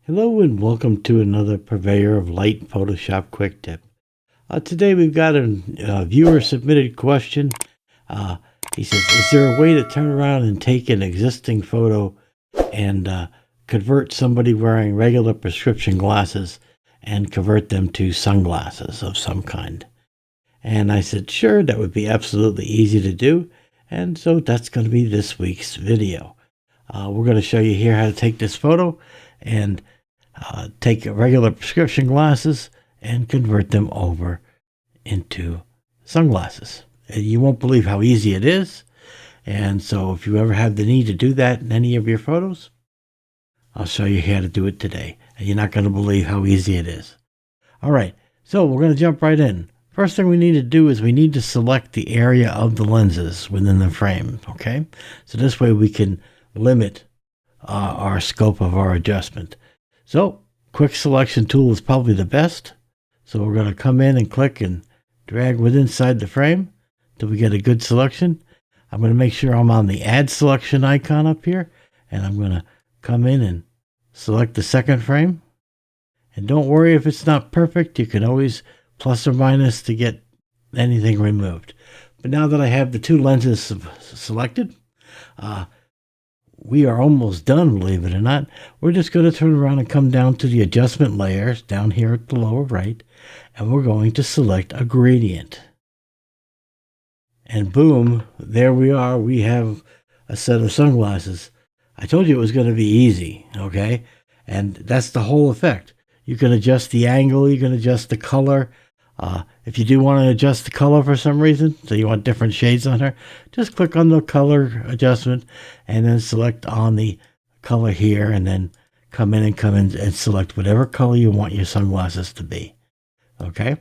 Hello and welcome to another Purveyor of Light Photoshop Quick Tip. Today we've got a viewer submitted question. He says, is there a way to turn around and take an existing photo and convert somebody wearing regular prescription glasses and convert them to sunglasses of some kind? And I said, sure, that would be absolutely easy to do. And so that's going to be this week's video. We're going to show you here how to take this photo and take regular prescription glasses and convert them over into sunglasses. And you won't believe how easy it is. And so if you ever have the need to do that in any of your photos, I'll show you how to do it today. And you're not going to believe how easy it is. All right, so we're going to jump right in. First thing we need to do is we need to select the area of the lenses within the frame, okay? So this way we can limit our scope of our adjustment. So, quick selection tool is probably the best. So we're going to come in and click and drag within inside the frame till we get a good selection. I'm going to make sure I'm on the add selection icon up here, and I'm going to come in and select the second frame. And don't worry if it's not perfect. You can always plus or minus to get anything removed. But now that I have the two lenses selected, we are almost done, believe it or not. We're just going to turn around and come down to the adjustment layers down here at the lower right, and we're going to select a gradient. And boom, there we are. We have a set of sunglasses. I told you it was going to be easy, okay? And that's the whole effect. You can adjust the angle, you can adjust the color. If you do want to adjust the color for some reason, so you want different shades on her, just click on the color adjustment and then select on the color here, and then come in and select whatever color you want your sunglasses to be. Okay?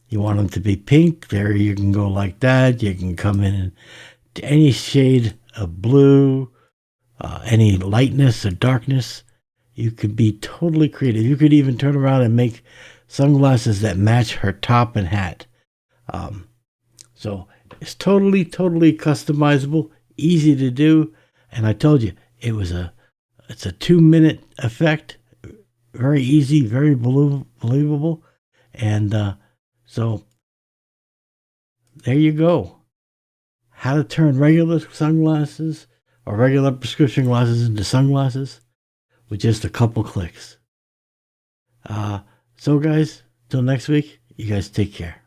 You want them to be pink, there you can go like that. You can come in to any shade of blue, any lightness or darkness. You could be totally creative. You could even turn around and make sunglasses that match her top and hat. So it's totally customizable, easy to do. And I told you, it's a 2-minute effect. Very easy, very believable. And so there you go. How to turn regular sunglasses or regular prescription glasses into sunglasses with just a couple clicks. So guys, till next week, you guys take care.